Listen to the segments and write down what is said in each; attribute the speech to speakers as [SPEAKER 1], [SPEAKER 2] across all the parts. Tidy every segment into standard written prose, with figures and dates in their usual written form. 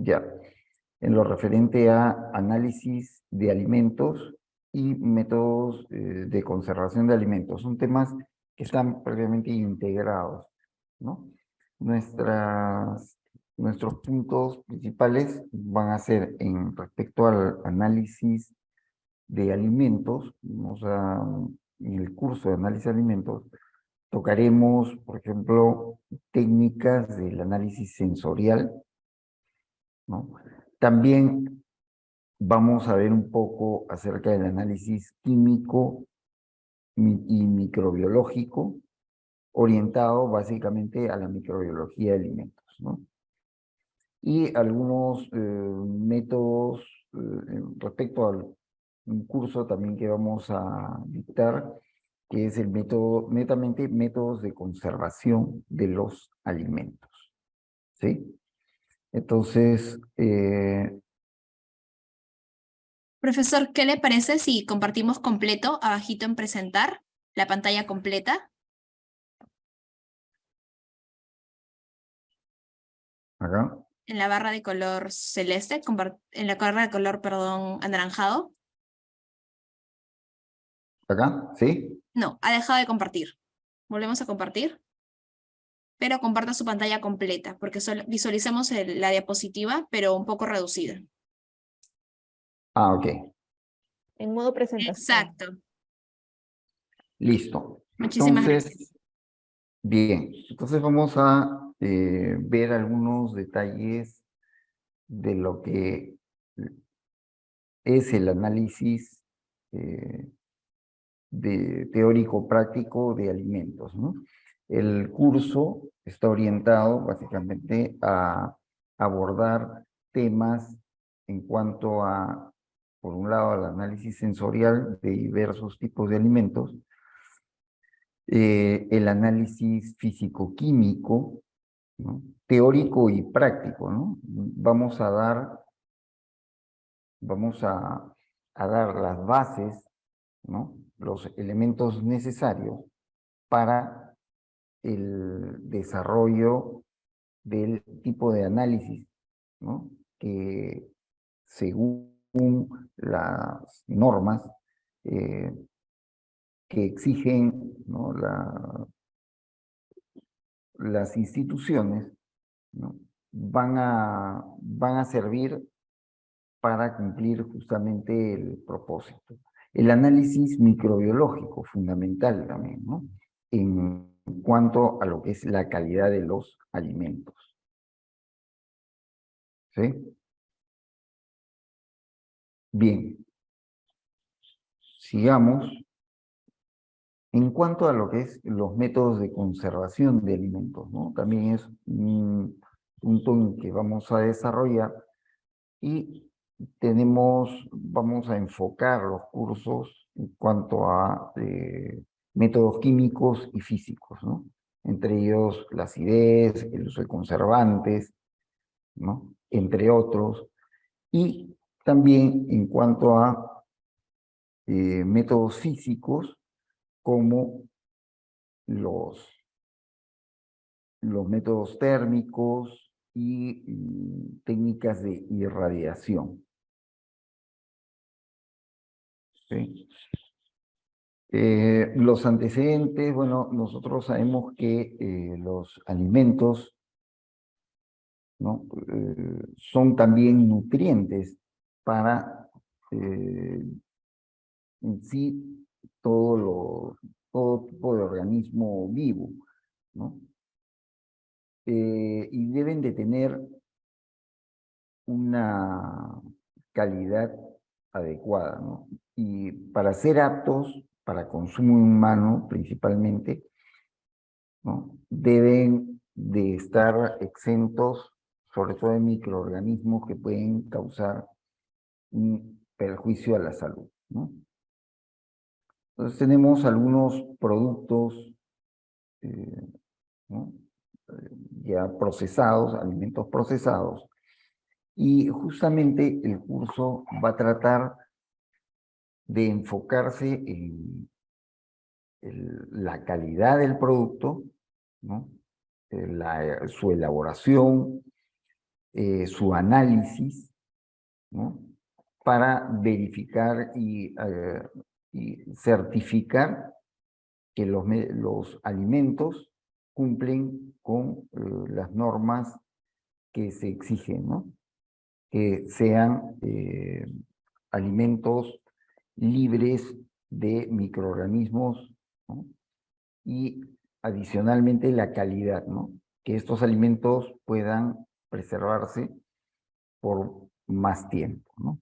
[SPEAKER 1] Ya, en lo referente a análisis de alimentos y métodos de conservación de alimentos. Son temas que están previamente integrados, ¿no? Nuestros puntos principales van a ser en respecto al análisis de alimentos. En el curso de análisis de alimentos, tocaremos, por ejemplo, técnicas del análisis sensorial, ¿no? También vamos a ver un poco acerca del análisis químico y microbiológico, orientado básicamente a la microbiología de alimentos, ¿no? Y algunos métodos respecto al un curso también que vamos a dictar, que es el método, netamente métodos de conservación de los alimentos, ¿sí? Entonces,
[SPEAKER 2] Profesor, ¿qué le parece si compartimos completo abajito en presentar la pantalla completa?
[SPEAKER 1] acá,
[SPEAKER 2] En la barra de color celeste, en la barra de color, perdón, anaranjado.
[SPEAKER 1] acá, ¿sí?
[SPEAKER 2] No, ha dejado de compartir. Volvemos a compartir, pero comparta su pantalla completa, porque visualizamos la diapositiva, pero un poco reducida.
[SPEAKER 1] Ah, ok.
[SPEAKER 3] En modo presentación.
[SPEAKER 2] Exacto.
[SPEAKER 1] Listo.
[SPEAKER 2] Muchísimas gracias.
[SPEAKER 1] Entonces, bien. Entonces vamos a ver algunos detalles de lo que es el análisis teórico práctico de alimentos, ¿no? El curso está orientado básicamente a abordar temas en cuanto a, por un lado, al análisis sensorial de diversos tipos de alimentos, el análisis físico-químico, ¿no? Teórico y práctico, ¿no? Vamos a dar las bases, ¿no? Los elementos necesarios para el desarrollo del tipo de análisis, ¿no? Que según las normas eh, que exigen, ¿no? Las instituciones, ¿no? van a servir para cumplir justamente el propósito. El análisis microbiológico, fundamental también, ¿no? En cuanto a lo que es la calidad de los alimentos. ¿Sí? Bien. Sigamos. En cuanto a lo que es los métodos de conservación de alimentos, ¿no? También es un punto en que vamos a desarrollar y vamos a enfocar los cursos en cuanto a métodos químicos y físicos, ¿no? Entre ellos la acidez, el uso de conservantes, ¿no? Entre otros. Y también en cuanto a métodos físicos como los métodos térmicos y técnicas de irradiación. ¿Sí? Los antecedentes, bueno, nosotros sabemos que los alimentos, ¿no? Son también nutrientes para en sí todo tipo de organismo vivo, ¿no? Y deben de tener una calidad adecuada, ¿no? Y para ser aptos para consumo humano principalmente, ¿no? Deben de estar exentos, sobre todo de microorganismos que pueden causar un perjuicio a la salud, ¿no? Entonces tenemos algunos productos, ¿no? Ya procesados, alimentos procesados, y justamente el curso va a tratar de enfocarse en la calidad del producto, ¿no? Su elaboración, su análisis, ¿no? Para verificar y certificar que los alimentos cumplen con las normas que se exigen, ¿no? Que sean alimentos libres de microorganismos, ¿no? Y adicionalmente la calidad, ¿no? Que estos alimentos puedan preservarse por más tiempo, ¿no?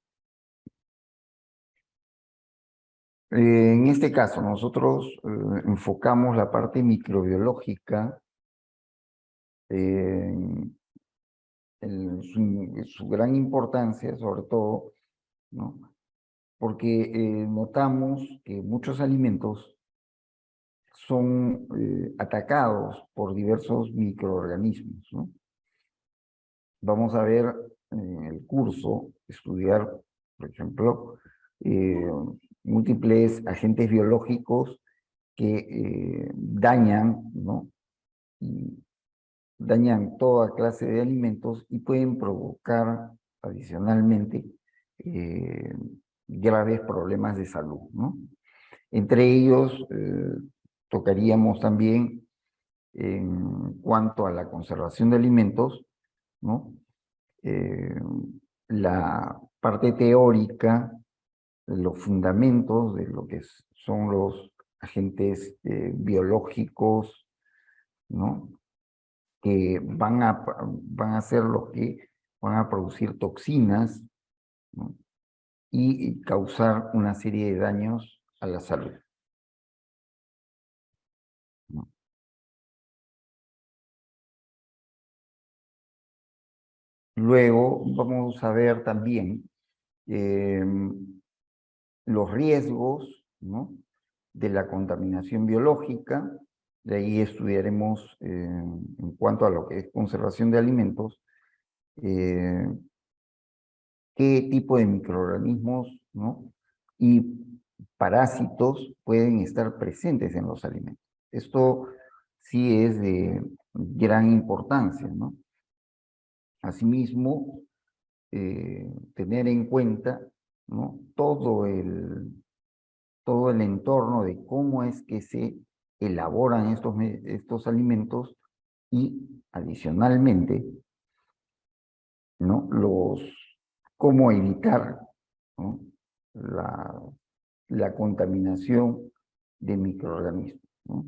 [SPEAKER 1] En este caso, nosotros enfocamos la parte microbiológica en su gran importancia, sobre todo, ¿no? Porque notamos que muchos alimentos son atacados por diversos microorganismos, ¿no? Vamos a ver en el curso, estudiar, por ejemplo, múltiples agentes biológicos que dañan, ¿no? Y dañan toda clase de alimentos y pueden provocar adicionalmente graves problemas de salud, ¿no? Entre ellos, tocaríamos también en cuanto a la conservación de alimentos, ¿no? La parte teórica, los fundamentos de lo que son los agentes biológicos, ¿no? Que van a ser los que van a producir toxinas, ¿no? Y causar una serie de daños a la salud, ¿no? Luego vamos a ver también los riesgos, ¿no? De la contaminación biológica. De ahí estudiaremos en cuanto a lo que es conservación de alimentos, qué tipo de microorganismos, ¿no? Y parásitos pueden estar presentes en los alimentos. Esto sí es de gran importancia, ¿no? Asimismo, tener en cuenta, ¿no? Todo el entorno de cómo es que se elaboran estos alimentos y adicionalmente, ¿no? Cómo evitar, ¿no? la contaminación de microorganismos, ¿no?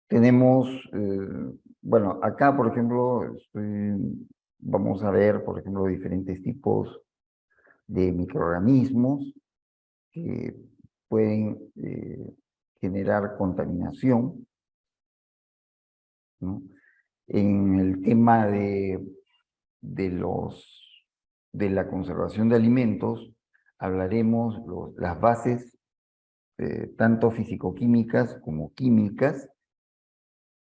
[SPEAKER 1] Tenemos, bueno, acá, por ejemplo, vamos a ver, por ejemplo, diferentes tipos de microorganismos que pueden generar contaminación, ¿no? En el tema de la conservación de alimentos, hablaremos las bases, tanto físico-químicas como químicas,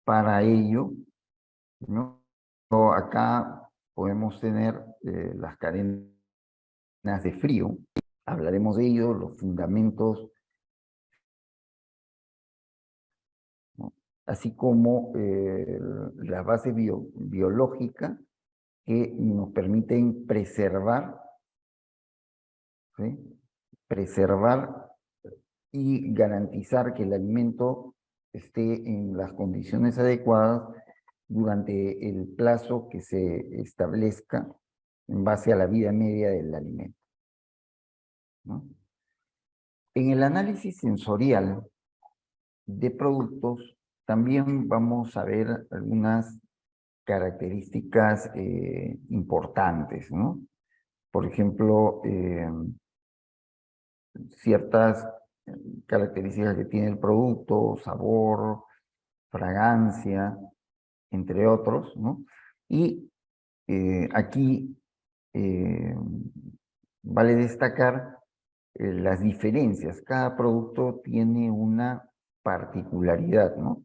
[SPEAKER 1] para ello, ¿no? Acá podemos tener las cadenas de frío, hablaremos de ello, los fundamentos, ¿no? Así como las bases biológicas que nos permiten preservar, ¿sí? Preservar y garantizar que el alimento esté en las condiciones adecuadas durante el plazo que se establezca en base a la vida media del alimento, ¿no? En el análisis sensorial de productos también vamos a ver algunas características importantes, ¿no? Por ejemplo, ciertas características que tiene el producto, sabor, fragancia, entre otros, ¿no? Y aquí vale destacar las diferencias. Cada producto tiene una particularidad, ¿no?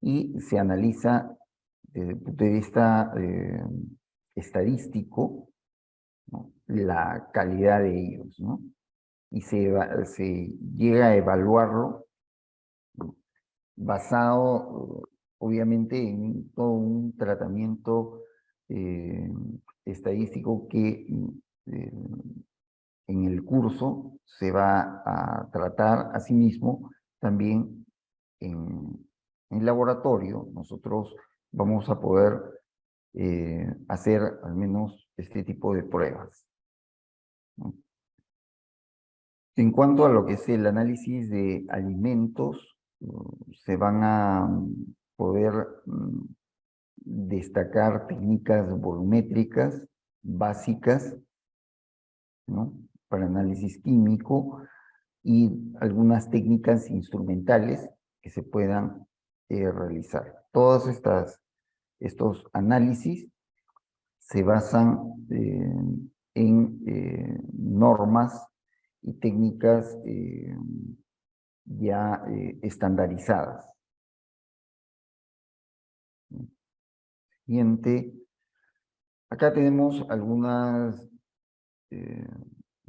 [SPEAKER 1] Y se analiza desde el punto de vista estadístico, ¿no? La calidad de ellos, ¿no? Y se llega a evaluarlo, ¿no? Basado, obviamente, en todo un tratamiento estadístico que en el curso se va a tratar asimismo también en laboratorio. Nosotros vamos a poder hacer al menos este tipo de pruebas, ¿no? En cuanto a lo que es el análisis de alimentos, se van a poder destacar técnicas volumétricas básicas, ¿no?, para análisis químico, y algunas técnicas instrumentales que se puedan realizar. Todos estos análisis se basan en normas y técnicas ya estandarizadas. Siguiente. Acá tenemos algunas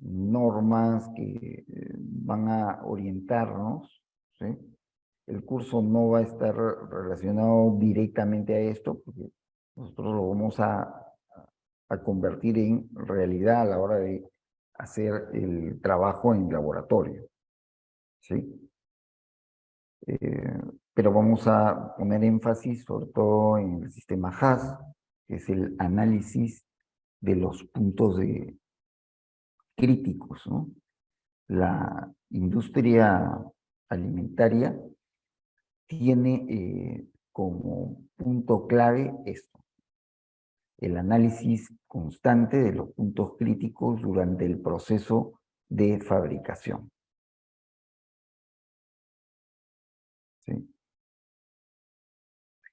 [SPEAKER 1] normas que van a orientarnos, ¿sí? El curso no va a estar relacionado directamente a esto, porque nosotros lo vamos a convertir en realidad a la hora de hacer el trabajo en laboratorio, ¿sí? Pero vamos a poner énfasis sobre todo en el sistema HASS, que es el análisis de los puntos críticos, ¿no? La industria alimentaria tiene como punto clave esto: el análisis constante de los puntos críticos durante el proceso de fabricación, ¿sí?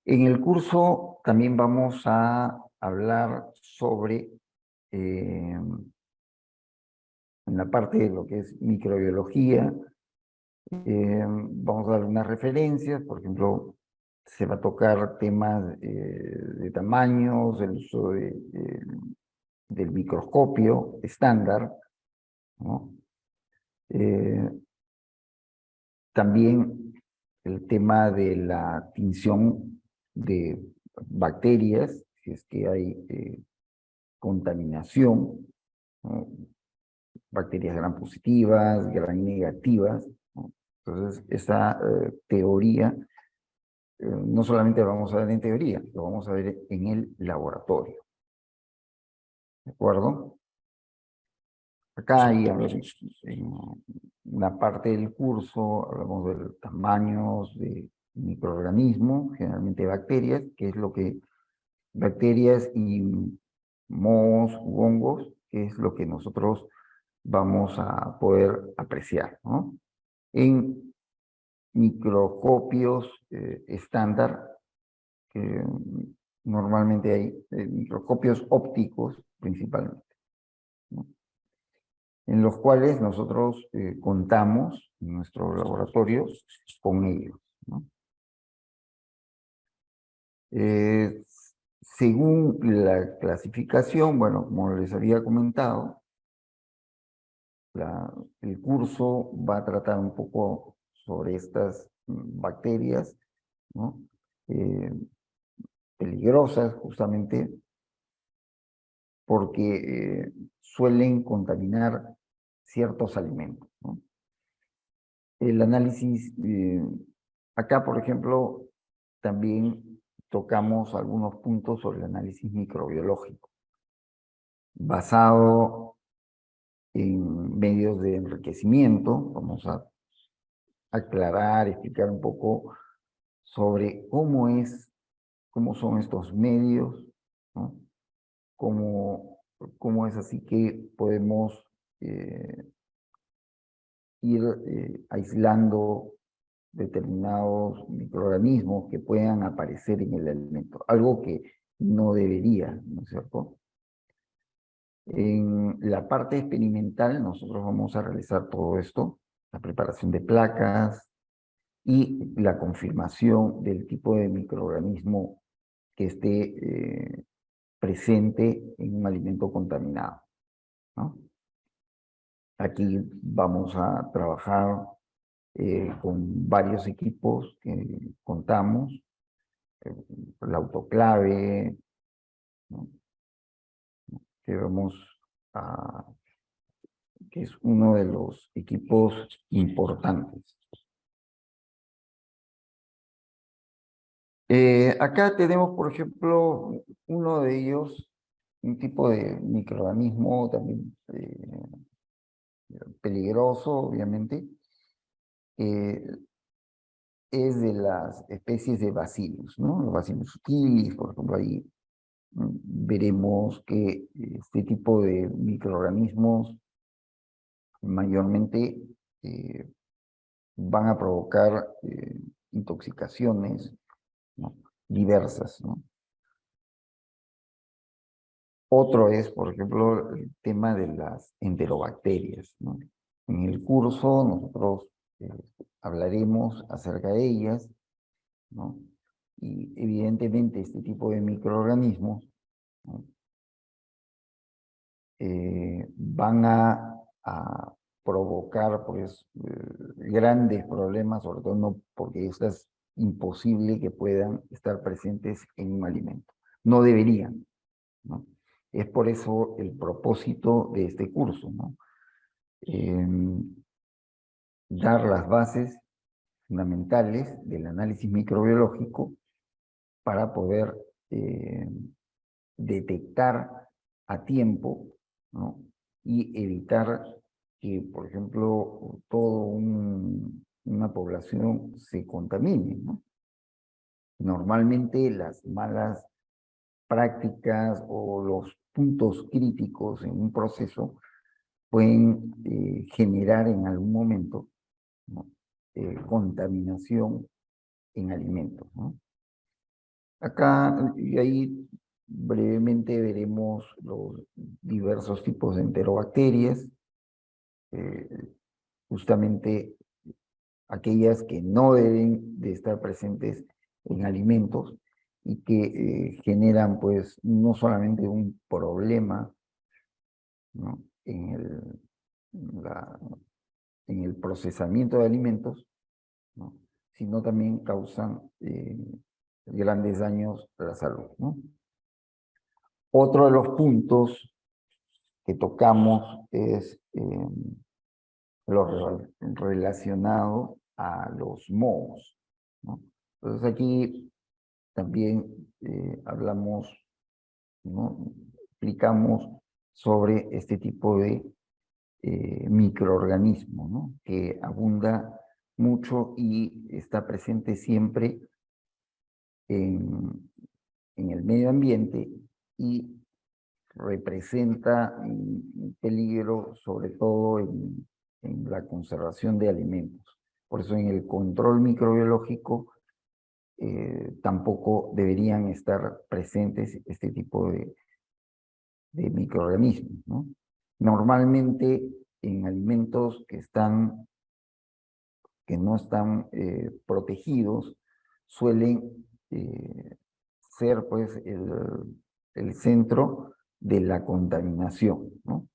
[SPEAKER 1] En el curso también vamos a hablar sobre, en la parte de lo que es microbiología, vamos a dar unas referencias. Por ejemplo, se va a tocar temas de tamaños, el uso del microscopio estándar, ¿no? También el tema de la tinción de bacterias, si es que hay contaminación, ¿no? Bacterias gram positivas, gram negativas, ¿no? Entonces, esa teoría no solamente lo vamos a ver en teoría, lo vamos a ver en el laboratorio. ¿De acuerdo? Acá hay, a ver, en una parte del curso hablamos de tamaños de microorganismos, generalmente bacterias, que es lo que, bacterias y mohos u hongos, que es lo que nosotros vamos a poder apreciar, ¿no? En microscopios estándar, que normalmente hay microscopios ópticos principalmente, ¿no?, en los cuales nosotros contamos en nuestro laboratorio con ellos, ¿no? Según la clasificación, bueno, como les había comentado, el curso va a tratar un poco sobre estas bacterias, ¿no?, peligrosas justamente porque suelen contaminar ciertos alimentos, ¿no? El análisis, acá por ejemplo, también tocamos algunos puntos sobre el análisis microbiológico, basado en medios de enriquecimiento. Vamos a aclarar, explicar un poco sobre cómo son estos medios, ¿no? Cómo es así que podemos ir aislando determinados microorganismos que puedan aparecer en el alimento, algo que no debería, ¿no es cierto? En la parte experimental nosotros vamos a realizar todo esto, la preparación de placas y la confirmación del tipo de microorganismo que esté presente en un alimento contaminado, ¿no? Aquí vamos a trabajar con varios equipos que contamos, la autoclave, ¿no?, que vamos a, que es uno de los equipos importantes. Acá tenemos, por ejemplo, uno de ellos, un tipo de microorganismo también peligroso, obviamente, es de las especies de Bacillus, ¿no? Los Bacillus subtilis, por ejemplo, ahí veremos que este tipo de microorganismos mayormente van a provocar intoxicaciones, ¿no? Diversas, ¿no? Otro es, por ejemplo, el tema de las enterobacterias, ¿no? En el curso nosotros hablaremos acerca de ellas, ¿no? Y evidentemente este tipo de microorganismos, ¿no? Van a provocar pues grandes problemas, sobre todo no porque es imposible que puedan estar presentes en un alimento. No deberían, ¿no? Es por eso el propósito de este curso, ¿no? Dar las bases fundamentales del análisis microbiológico para poder detectar a tiempo, ¿no? Y evitar que, por ejemplo, toda una población se contamine, ¿no? Normalmente las malas prácticas o los puntos críticos en un proceso pueden generar en algún momento, ¿no? Contaminación en alimentos, ¿no? Acá y ahí brevemente veremos los diversos tipos de enterobacterias, justamente aquellas que no deben de estar presentes en alimentos y que generan pues no solamente un problema, ¿no? En el procesamiento de alimentos, ¿no? Sino también causan grandes daños a la salud, ¿no? Otro de los puntos que tocamos es lo relacionado a los mohos, ¿no? Entonces aquí también hablamos, ¿no? Explicamos sobre este tipo de microorganismo, ¿no? Que abunda mucho y está presente siempre en el medio ambiente y representa un peligro sobre todo en la conservación de alimentos. Por eso en el control microbiológico tampoco deberían estar presentes este tipo de microorganismos, ¿no? Normalmente en alimentos que no están protegidos suelen ser pues el centro de la contaminación, ¿no?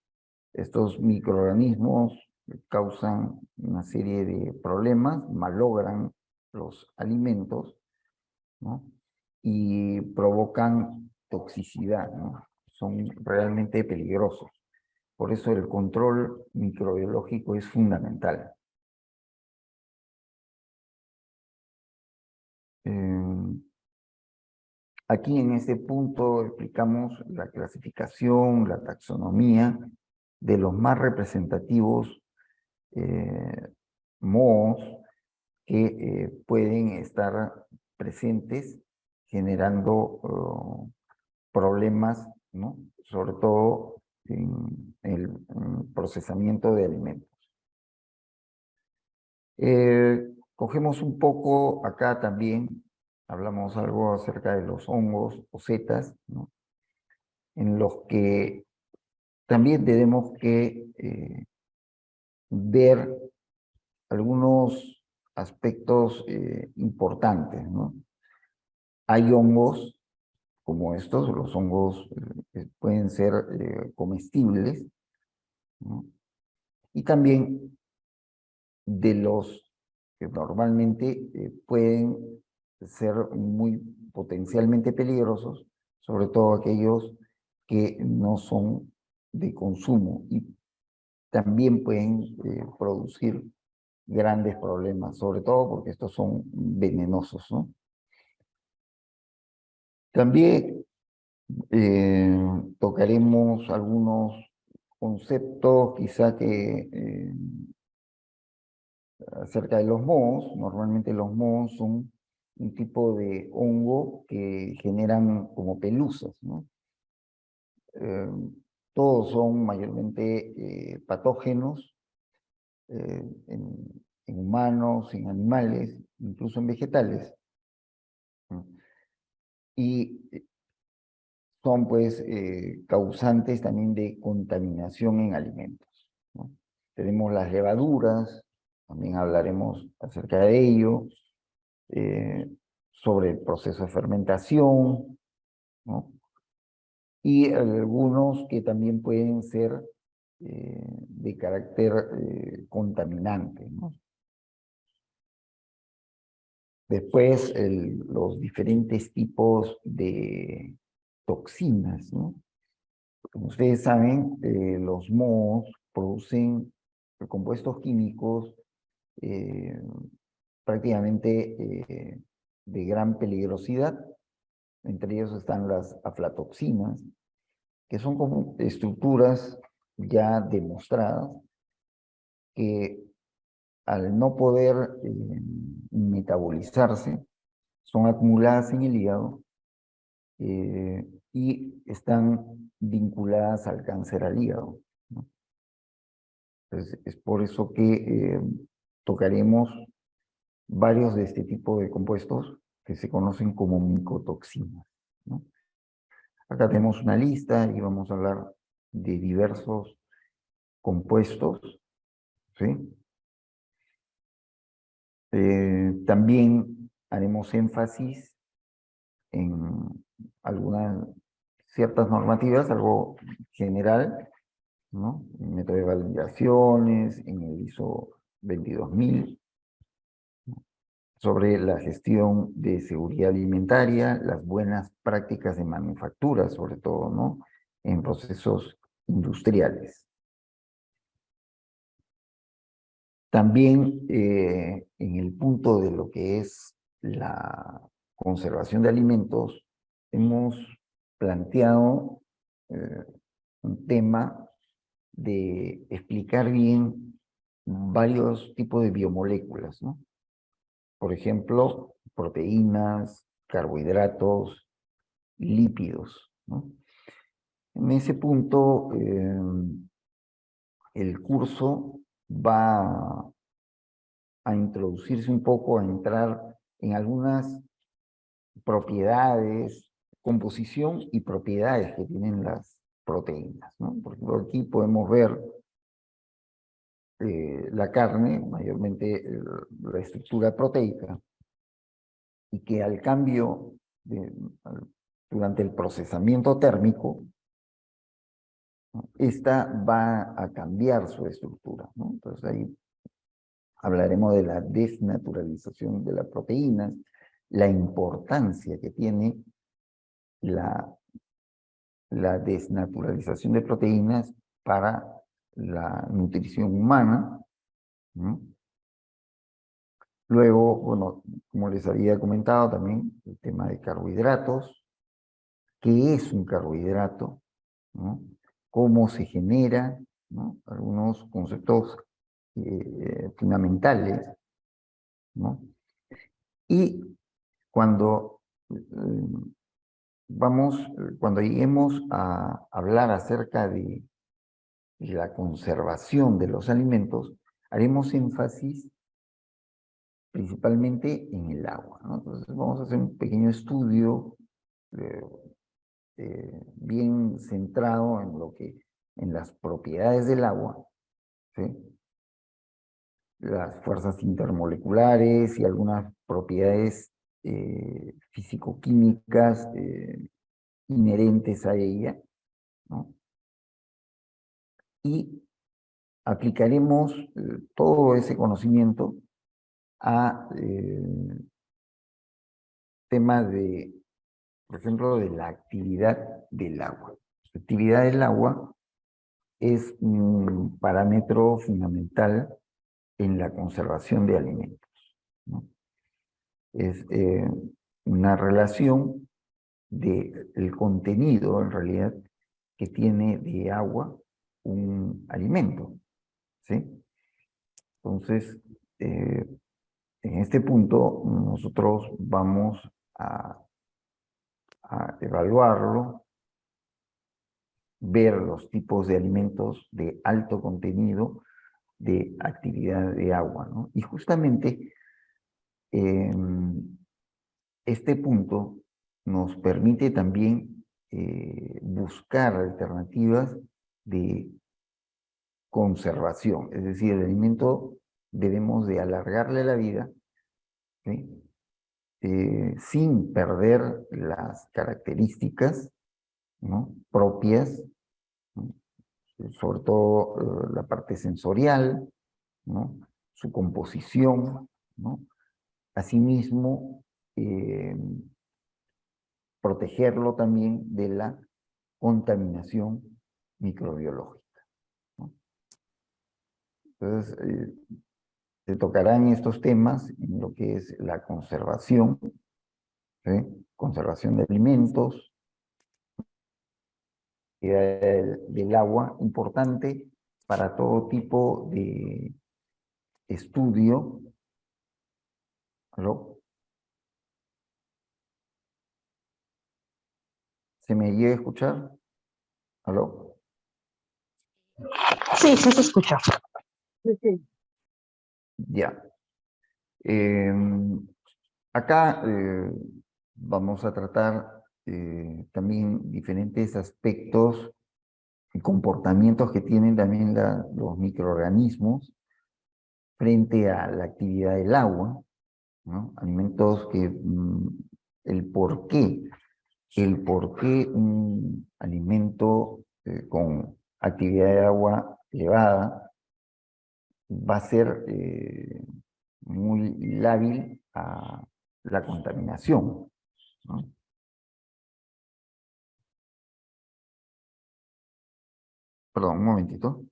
[SPEAKER 1] Estos microorganismos causan una serie de problemas, malogran los alimentos, ¿no? Y provocan toxicidad, ¿no? Son realmente peligrosos. Por eso el control microbiológico es fundamental. Aquí en este punto explicamos la clasificación, la taxonomía de los más representativos mohos que pueden estar presentes generando problemas, ¿no? Sobre todo en el procesamiento de alimentos. Cogemos un poco acá también, hablamos algo acerca de los hongos o setas, ¿no? En los que también tenemos que ver algunos aspectos importantes, ¿no? Hay hongos como estos, los hongos pueden ser comestibles, ¿no? Y también de los que normalmente pueden ser muy potencialmente peligrosos, sobre todo aquellos que no son de consumo y también pueden producir grandes problemas, sobre todo porque estos son venenosos, ¿no? También tocaremos algunos conceptos quizá que acerca de los mohos. Normalmente los mohos son un tipo de hongo que generan como pelusas, ¿no? Eh, Todos son mayormente patógenos en humanos, en animales, incluso en vegetales. ¿No? Y son pues causantes también de contaminación en alimentos, ¿no? Tenemos las levaduras, también hablaremos acerca de ello, sobre el proceso de fermentación, ¿no? Y algunos que también pueden ser de carácter contaminante, ¿no? Después, los diferentes tipos de toxinas, ¿no? Como ustedes saben, los mohos producen compuestos químicos eh, prácticamente de gran peligrosidad. Entre ellos están las aflatoxinas, que son como estructuras ya demostradas que al no poder metabolizarse, son acumuladas en el hígado y están vinculadas al cáncer al hígado, ¿no? Entonces, es por eso que tocaremos varios de este tipo de compuestos que se conocen como micotoxinas, ¿no? Acá tenemos una lista y vamos a hablar de diversos compuestos, ¿sí? También haremos énfasis en algunas ciertas normativas, algo general, ¿no? En método de validaciones, en el ISO 22000, sobre la gestión de seguridad alimentaria, las buenas prácticas de manufactura, sobre todo, ¿no? En procesos industriales. También en el punto de lo que es la conservación de alimentos, hemos planteado un tema de explicar bien varios tipos de biomoléculas, ¿no? Por ejemplo, proteínas, carbohidratos, lípidos, ¿no? En ese punto, el curso va a introducirse un poco, a entrar en algunas propiedades, composición y propiedades que tienen las proteínas, ¿no? Por ejemplo, aquí podemos ver la carne, mayormente la estructura proteica, y que al cambio durante el procesamiento térmico, ¿no? Esta va a cambiar su estructura, ¿no? Entonces ahí hablaremos de la desnaturalización de la proteína, la importancia que tiene la desnaturalización de proteínas para la nutrición humana, ¿no? Luego, bueno, como les había comentado también, el tema de carbohidratos. ¿Qué es un carbohidrato? ¿No? ¿Cómo se genera? ¿No? Algunos conceptos fundamentales, ¿no? Y cuando cuando lleguemos a hablar acerca de la conservación de los alimentos, haremos énfasis principalmente en el agua, ¿no? Entonces vamos a hacer un pequeño estudio bien centrado en las propiedades del agua, ¿sí? Las fuerzas intermoleculares y algunas propiedades físico-químicas inherentes a ella, ¿no? Y aplicaremos todo ese conocimiento a temas de, por ejemplo, de la actividad del agua, actividad del agua es un parámetro fundamental en la conservación de alimentos, ¿no? Es una relación del contenido, en realidad, que tiene de agua un alimento, ¿sí? Entonces, en este punto, nosotros vamos a evaluarlo, ver los tipos de alimentos de alto contenido de actividad de agua, ¿no? Y justamente este punto nos permite también buscar alternativas de conservación, es decir, el alimento debemos de alargarle la vida, ¿sí? Sin perder las características, ¿no?, propias, ¿no?, sobre todo la parte sensorial, ¿no?, su composición, ¿no? Asimismo, protegerlo también de la contaminación microbiológica, ¿no? Entonces, se tocarán estos temas en lo que es la conservación, ¿sí?, conservación de alimentos, del agua, importante para todo tipo de estudio. ¿Aló? ¿Se me llega a escuchar? ¿Aló?
[SPEAKER 4] Sí, sí se escucha. Sí.
[SPEAKER 1] Ya. Acá vamos a tratar también diferentes aspectos y comportamientos que tienen también los microorganismos frente a la actividad del agua, ¿no? Alimentos que, el por qué un alimento con actividad de agua elevada va a ser muy lábil a la contaminación, ¿no? Perdón, un momentito.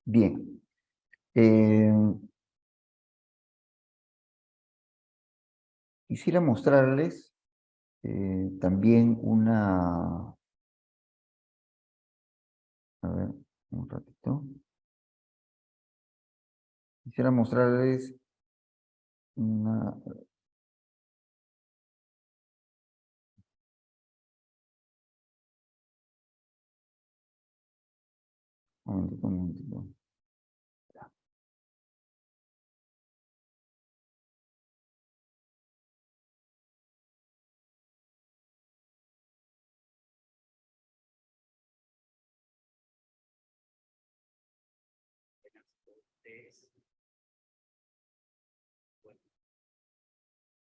[SPEAKER 1] Bien. Quisiera mostrarles también una... A ver, un ratito. Quisiera mostrarles una... Un momentito.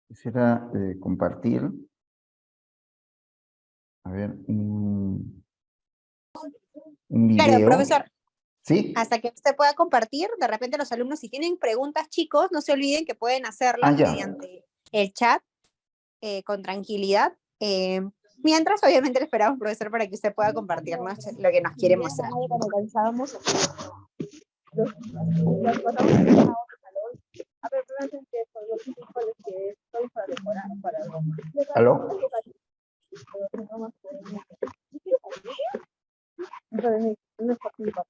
[SPEAKER 1] Quisiera compartir, a ver, un
[SPEAKER 5] Claro,
[SPEAKER 1] video.
[SPEAKER 5] profesor,
[SPEAKER 1] ¿Sí?
[SPEAKER 5] hasta que usted pueda compartir, de repente los alumnos, si tienen preguntas, chicos, no se olviden que pueden
[SPEAKER 1] Ah,
[SPEAKER 5] hacerlas
[SPEAKER 1] ya.
[SPEAKER 5] mediante el chat con tranquilidad. Mientras, obviamente, le esperamos, profesor, para que usted pueda compartirnos lo que nos quiere mostrar.
[SPEAKER 3] Cuando organizábamos los a ver, pero que son los principales que estoy para decorar, para
[SPEAKER 1] ¿Aló?
[SPEAKER 3] entonces no es fácil para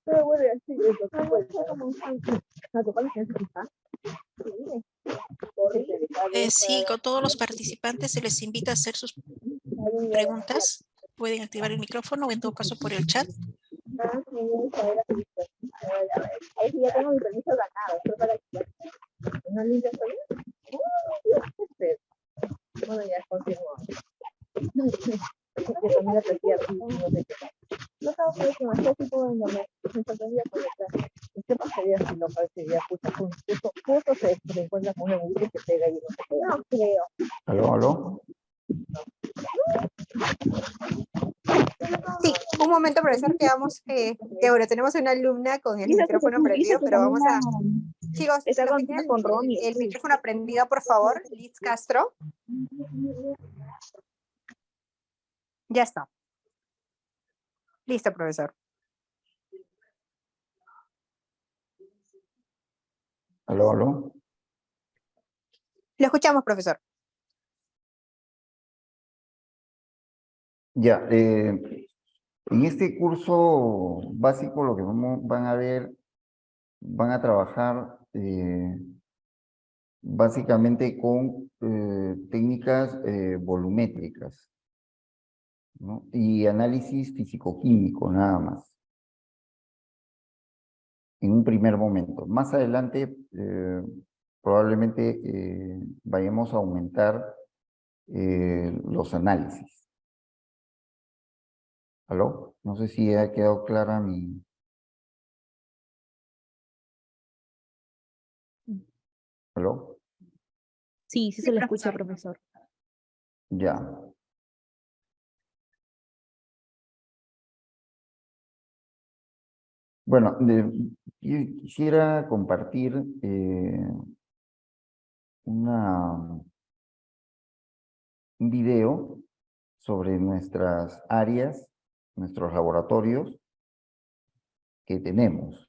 [SPEAKER 3] pero bueno, así es lo que puede ser como un santo. ¿No te parece que está?
[SPEAKER 4] Sí, con todos los participantes se les invita a hacer sus preguntas. Pueden activar el micrófono o en todo caso por el chat.
[SPEAKER 3] Ahí sí ya tengo mi permiso ganado, pero para que no limpia soy. Bueno, ya confirmó. Que también la aprecié así, no sé qué. No estaba por eso, hacía tipo de nombre. Me sorprendía por detrás. ¿Qué pasaría si no parecería justo se encuentra con un amigo que se pega y no se pega? No creo.
[SPEAKER 1] ¿Aló, aló?
[SPEAKER 5] Sí, un momento, profesor, que vamos, que bueno, tenemos una alumna con el micrófono prendido, pero vamos a Chicos,
[SPEAKER 3] Está
[SPEAKER 5] los que
[SPEAKER 3] contando
[SPEAKER 5] tienen
[SPEAKER 3] con Ronnie.
[SPEAKER 5] el micrófono prendido, por favor, Liz Castro. Ya está. Listo, profesor.
[SPEAKER 1] ¿Aló, aló?
[SPEAKER 5] Lo escuchamos, profesor.
[SPEAKER 1] Ya, en este curso básico lo que van a ver, van a trabajar básicamente con técnicas volumétricas, ¿no? Y análisis físico-químico, nada más, en un primer momento. Más adelante, probablemente vayamos a aumentar los análisis. ¿Aló? No sé si ha quedado clara mi... ¿Aló?
[SPEAKER 6] Sí, sí se le escucha, profesor.
[SPEAKER 1] Ya. Bueno, yo quisiera compartir un video sobre nuestras áreas, nuestros laboratorios que tenemos.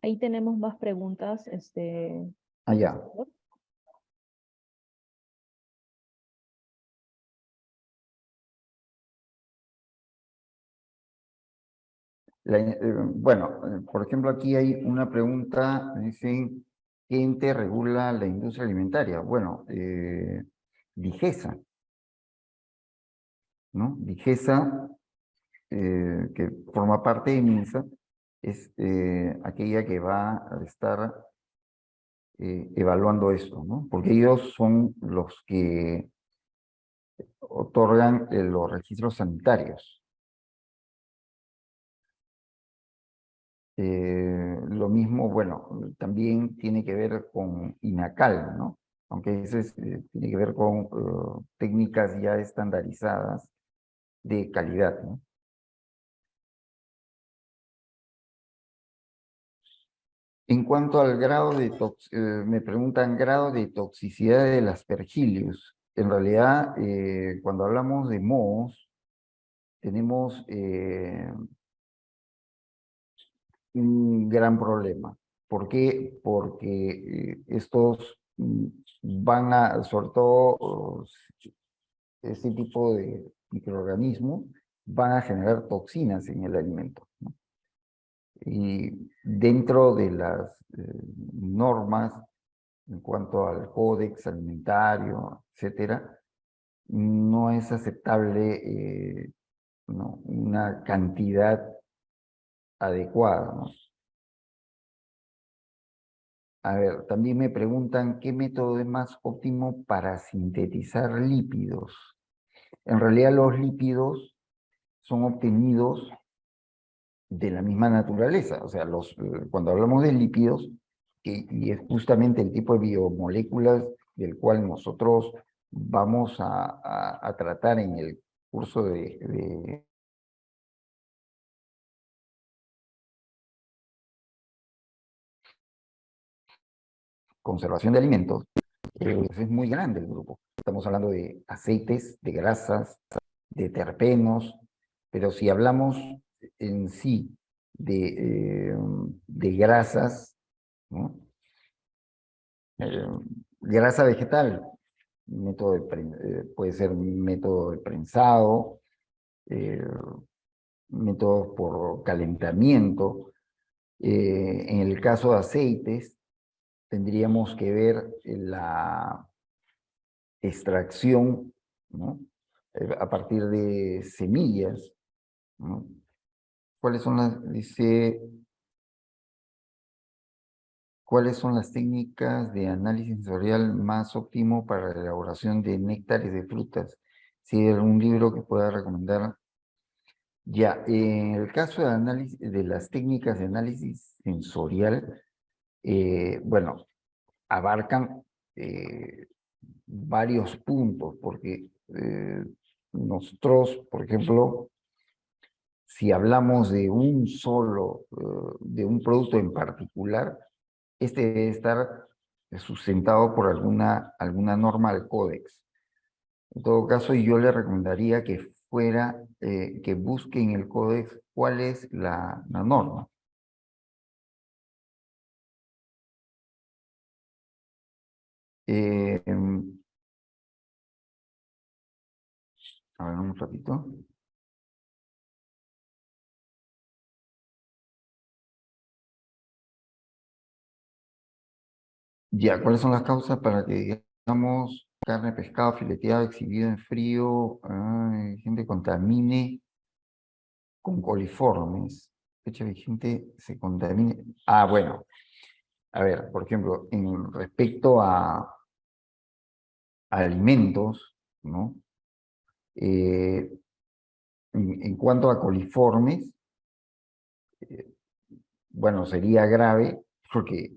[SPEAKER 6] Ahí tenemos más preguntas,
[SPEAKER 1] Allá.
[SPEAKER 6] profesor.
[SPEAKER 1] Bueno, por ejemplo, aquí hay una pregunta, dicen, ¿qué ente regula la industria alimentaria? Bueno, DIGESA, ¿no? DIGESA, que forma parte de MINSA, es aquella que va a estar evaluando esto, ¿no? Porque ellos son los que otorgan los registros sanitarios. Lo mismo, bueno, también tiene que ver con INACAL, ¿no? Aunque ese tiene que ver con técnicas ya estandarizadas de calidad, ¿no? En cuanto al grado de me preguntan grado de toxicidad del Aspergillus. En realidad, cuando hablamos de mohos, tenemos un gran problema. ¿Por qué? Porque estos van a, sobre todo, este tipo de microorganismos van a generar toxinas en el alimento, ¿no? Y dentro de las normas en cuanto al códex alimentario, etcétera, no es aceptable ¿no? una cantidad adecuada, ¿no? A ver, también me preguntan qué método es más óptimo para sintetizar lípidos. En realidad los lípidos son obtenidos de la misma naturaleza. O sea, cuando hablamos de lípidos, y es justamente el tipo de biomoléculas del cual nosotros vamos a tratar en el curso de conservación de alimentos, es muy grande el grupo. Estamos hablando de aceites, de grasas, de terpenos, pero si hablamos en sí de grasas, ¿no? Grasa vegetal, puede ser método de prensado, métodos por calentamiento. En el caso de aceites, tendríamos que ver la extracción, ¿no? A partir de semillas, ¿no? ¿Cuáles son ¿cuáles son las técnicas de análisis sensorial más óptimo para la elaboración de néctares de frutas? Si hay algún libro que pueda recomendar. Ya, en el caso de análisis, de las técnicas de análisis sensorial, bueno, abarcan varios puntos, porque nosotros, por ejemplo, si hablamos de un solo, de un producto en particular, este debe estar sustentado por alguna norma al códex. En todo caso, yo le recomendaría que que busque en el códex cuál es la norma. A ver, un ratito. Ya, ¿cuáles son las causas para que, digamos, carne, pescado, fileteado, exhibido en frío, gente contamine con coliformes? Fecha vigente se contamine. Ah, bueno. A ver, por ejemplo, en respecto a alimentos, ¿no? En cuanto a coliformes, bueno, sería grave porque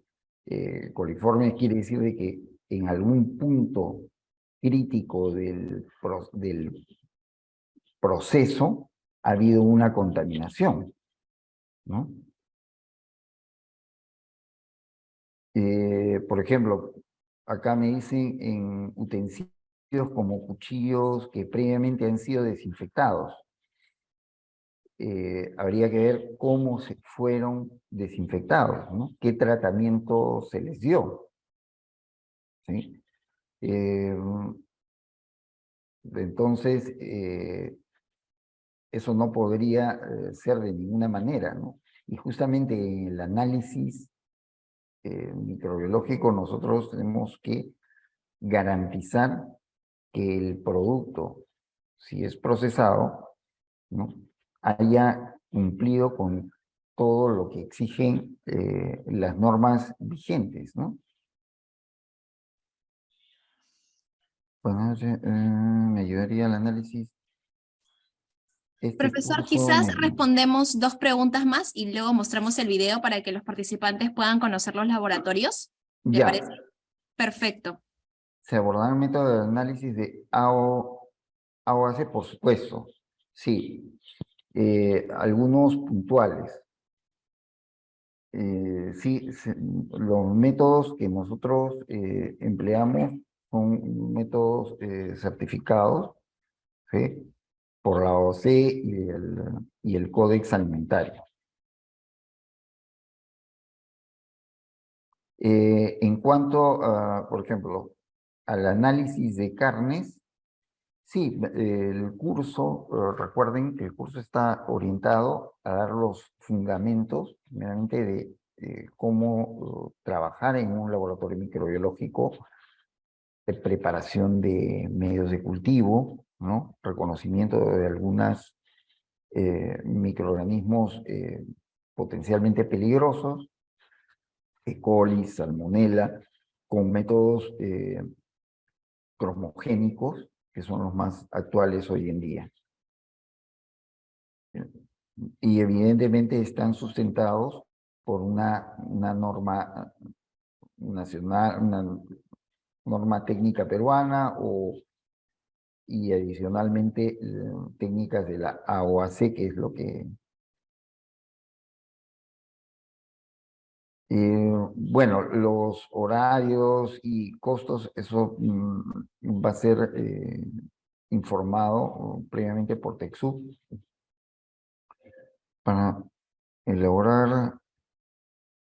[SPEAKER 1] coliformes quiere decir de que en algún punto crítico del proceso ha habido una contaminación, ¿no? Por ejemplo, acá me dicen en utensilios como cuchillos que previamente han sido desinfectados. Habría que ver cómo se fueron desinfectados, ¿no? ¿Qué tratamiento se les dio? ¿Sí? Entonces, eso no podría ser de ninguna manera, ¿no? Y justamente en el análisis microbiológico nosotros tenemos que garantizar que el producto, si es procesado, ¿no?, haya cumplido con todo lo que exigen las normas vigentes, ¿no? Bueno, me ayudaría el análisis. Este
[SPEAKER 2] Profesor,
[SPEAKER 1] curso
[SPEAKER 2] quizás respondemos 2 preguntas más y luego mostramos el video para que los participantes puedan conocer los laboratorios. ¿Le
[SPEAKER 1] ya,
[SPEAKER 2] parece? Perfecto.
[SPEAKER 1] se abordará el método de análisis de AOAC, por supuesto. Sí, algunos puntuales. Sí, los métodos que nosotros empleamos son métodos certificados, ¿sí?, por la OC y el Códex Alimentario. En cuanto, por ejemplo, al análisis de carnes, sí, el curso, recuerden que el curso está orientado a dar los fundamentos, primeramente, de cómo trabajar en un laboratorio microbiológico, de preparación de medios de cultivo, ¿no?, reconocimiento de algunos microorganismos potencialmente peligrosos, E. coli, salmonella, con métodos cromogénicos, que son los más actuales hoy en día. Y evidentemente están sustentados por una norma nacional, una norma técnica peruana y adicionalmente técnicas de la AOAC, que es lo que... bueno, los horarios y costos, eso va a ser informado previamente por TechSoup para elaborar